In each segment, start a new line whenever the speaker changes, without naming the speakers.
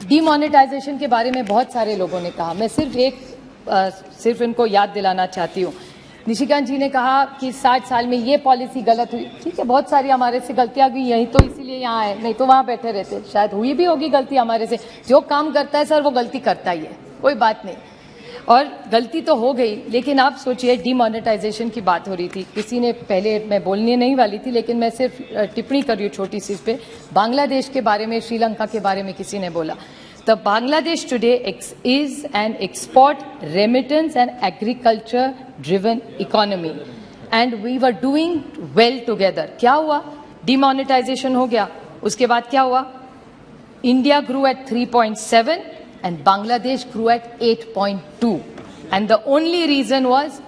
Demonetisation के बारे में बहुत सारे लोगों ने कहा, मैं सिर्फ इनको याद दिलाना चाहती हूँ। निशिकांत जी ने कहा कि 60 साल में ये पॉलिसी गलत हुई। ठीक है, बहुत सारी हमारे से गलतियां हुई, यही तो इसीलिए यहाँ आए, नहीं तो वहां बैठे रहते। शायद हुई भी होगी गलती हमारे से, जो काम करता है सर वो गलती करता ही है, कोई बात नहीं, और गलती तो हो गई। लेकिन आप सोचिए, डीमोनेटाइजेशन की बात हो रही थी, किसी ने पहले, मैं बोलने नहीं वाली थी लेकिन मैं सिर्फ टिप्पणी कर रही हूँ छोटी सी इस पे, बांग्लादेश के बारे में, श्रीलंका के बारे में किसी ने बोला। The Bangladesh today is an export, remittance and agriculture driven economy and we were doing well together. क्या हुआ? Demonetization हो गया, उसके बाद क्या हुआ? India grew at 3.7 and Bangladesh grew at 8.2 and the only reason was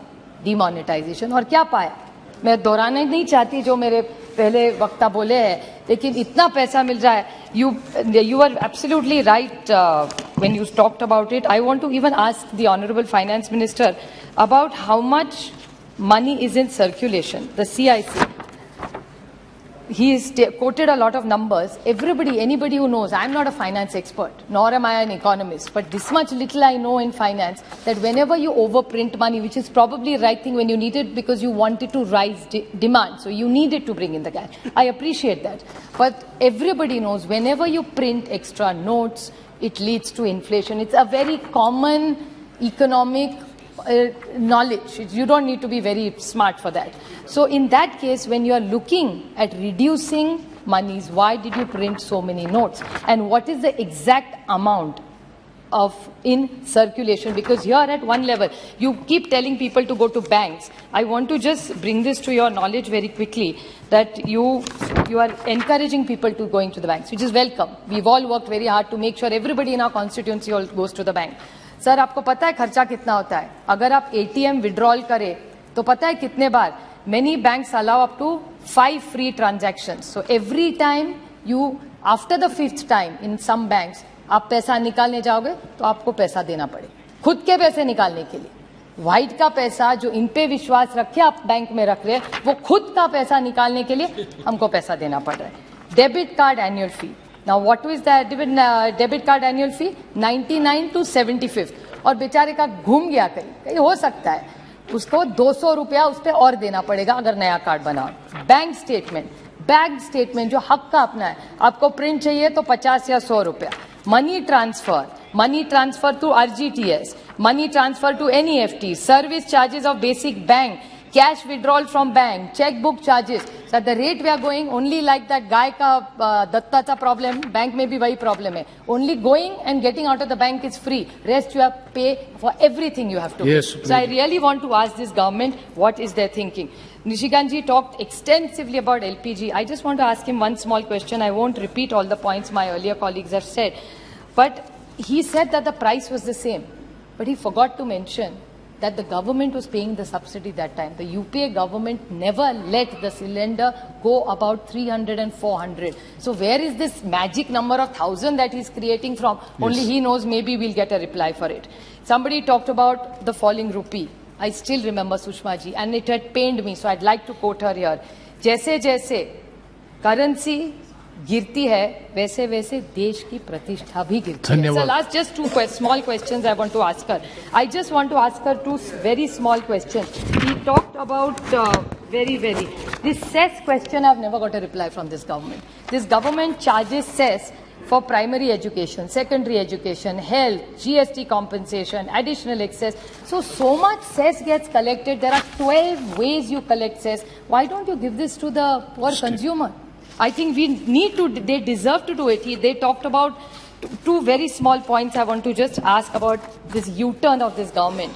demonetization. और क्या पाया? मैं दोहराना नहीं चाहती जो मेरे पहले वक्ता बोले हैं, लेकिन इतना पैसा मिल रहा है. You are absolutely right when you talked about it. I want to even ask the Honorable Finance Minister about how much money is in circulation. The CIC, he has quoted a lot of numbers. Everybody, anybody who knows, I'm not a finance expert, nor am I an economist, but this much little I know in finance, that whenever you overprint money, which is probably the right thing when you need it because you wanted to rise demand, so you needed to bring in the cash. I appreciate that. But everybody knows whenever you print extra notes, it leads to inflation. It's a very common economic knowledge. You don't need to be very smart for that. So in that case, when you are looking at reducing monies, why did you print so many notes? And what is the exact amount of in circulation? Because here at one level, you keep telling people to go to banks. I want to just bring this to your knowledge very quickly, that you are encouraging people to going to the banks, which is welcome. We've all worked very hard to make sure everybody in our constituency all goes to the bank. Sir, आपको पता है खर्चा कितना होता है? अगर आप ATM withdrawal करें तो पता है कितने बार? Many banks allow up to 5 free transactions. So every time you, after the 5th time in some banks, आप पैसा निकालने जाओगे तो आपको पैसा देना पड़े, खुद के पैसे निकालने के लिए. व्हाइट का पैसा जो इन पे विश्वास रखे आप बैंक में रख रहे हैं, वो खुद का पैसा निकालने के लिए हमको पैसा देना पड़ रहा है. Debit card annual fee. Now what is the debit card annual fee? 99 to 75. और बेचारे का घूम गया, कहीं हो सकता है उसको 200 रुपया उस पर और देना पड़ेगा अगर नया कार्ड बनाओ. बैंक स्टेटमेंट जो हक का अपना है, आपको प्रिंट चाहिए तो 50 या 100 रुपया. Money transfer to RGTS, money transfer to NEFT, service charges of basic bank, cash withdrawal from bank, checkbook charges. So at the rate we are going, only like that guy का दत्ता का problem, bank में भी वही problem है. Only going and getting out of the bank is free. Rest you have to pay for everything you have to pay.
Yes,
so I really want to ask this government, what is their thinking? Nishikant ji talked extensively about LPG. I just want to ask him one small question. I won't repeat all the points my earlier colleagues have said. But he said that the price was the same. But he forgot to mention that the government was paying the subsidy that time. The UPA government never let the cylinder go about 300 and 400. So where is this magic number of 1,000 that he's creating from? Yes. Only he knows. Maybe we'll get a reply for it. Somebody talked about the falling rupee. I still remember Sushma ji, and it had pained me, so I'd like to quote her here. जैसे जैसे currency गिरती है, वैसे वैसे देश की प्रतिष्ठा भी गिरती है. So last just two small questions I want to ask her. I just want to ask her two very small questions. He talked about this cess question. I've never got a reply from this government. This government charges cess for primary education, secondary education, health, GST compensation, additional excess. So much cess gets collected. There are 12 ways you collect cess. Why don't you give this to the poor consumer? I think we need to, they deserve to do it. They talked about two very small points. I want to just ask about this U-turn of this government.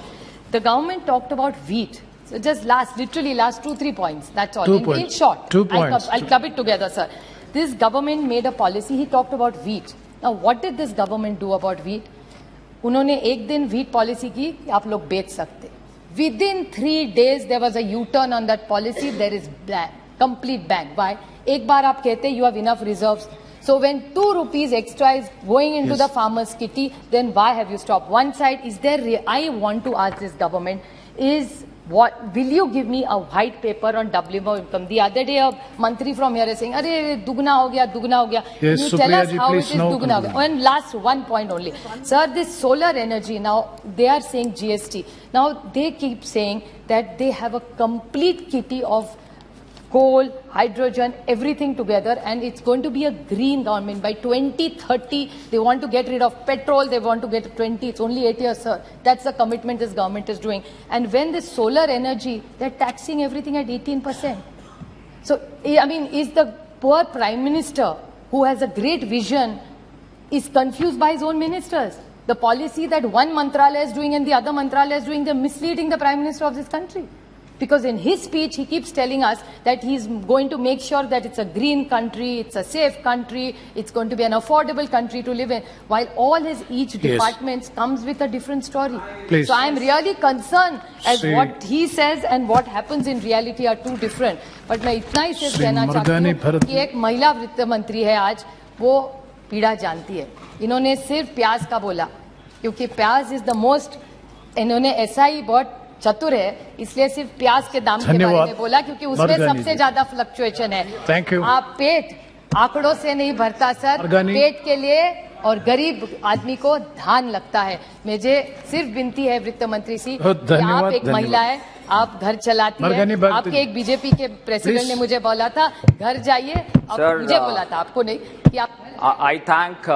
The government talked about wheat. So just literally last 2-3 points. That's all. In short.
2 points.
I'll club it together, sir. This government made a policy. He talked about wheat. Now, what did this government do about wheat? उन्होंने एक दिन wheat policy की कि आप लोग बेच सकते. Within 3 days, there was a U-turn on that policy. There is complete ban. Why? एक बार आप कहते you have enough reserves. So when 2 rupees extra is going into the farmer's kitty, then why have you stopped? One side, is there, I want to ask this government, is what will you give me a white paper on WMO income? The other day a mantri from here is saying, "Arey dugna ho gaya, dugna ho gaya."
Yes,
you
Supriya
tell us
ji,
how
please
it is
now
dugna ho gaya.
conclude.
And last one point only, sir, this solar energy now they are saying GST. Now they keep saying that they have a complete kitty of coal, hydrogen, everything together, and it's going to be a green government. By 2030, they want to get rid of petrol, they want to get 20, it's only 8 years, sir. That's the commitment this government is doing. And when this solar energy, they're taxing everything at 18%. So, I mean, is the poor Prime Minister, who has a great vision, is confused by his own ministers? The policy that one Mantralaya is doing and the other Mantralaya is doing, they're misleading the Prime Minister of this country. Because in his speech, he keeps telling us that he's going to make sure that it's a green country, it's a safe country, it's going to be an affordable country to live in, while all his each departments comes with a different story.
Please.
So I'm really concerned as
Shri-
what he says and what happens in reality are two different. But मैं इतना ही सिर्फ
श्री
कहना चाहती
मर्दानी
हूँ
भरत-
कि एक महिला वित्त मंत्री है आज, वो पीड़ा जानती है. इन्होंने सिर्फ प्याज का बोला, क्योंकि प्याज इज द मोस्ट, इन्होंने ऐसा ही बहुत चतुर है, इसलिए सिर्फ प्याज के दाम के बारे
धन्यवाद।
में बोला, क्योंकि उसमें
मर्दानी
सबसे
जी।
ज्यादा फ्लक्चुएशन है.
Thank you।
आप पेट आंकड़ों से नहीं भरता सर,
मर्दानी।
पेट के लिए और गरीब आदमी को धान लगता है. मुझे सिर्फ विनती है वित्त मंत्री सी, कि
धन्यवाद,
आप एक
धन्यवाद।
महिला है, आप घर चलाती
मर्दानी
है.
भक्त
आपके
जी।
एक बीजेपी के प्रेसिडेंट
Please।
ने मुझे बोला था घर जाइए, अब
Sir,
मुझे बोला था, आपको नहीं, कि आप
I thank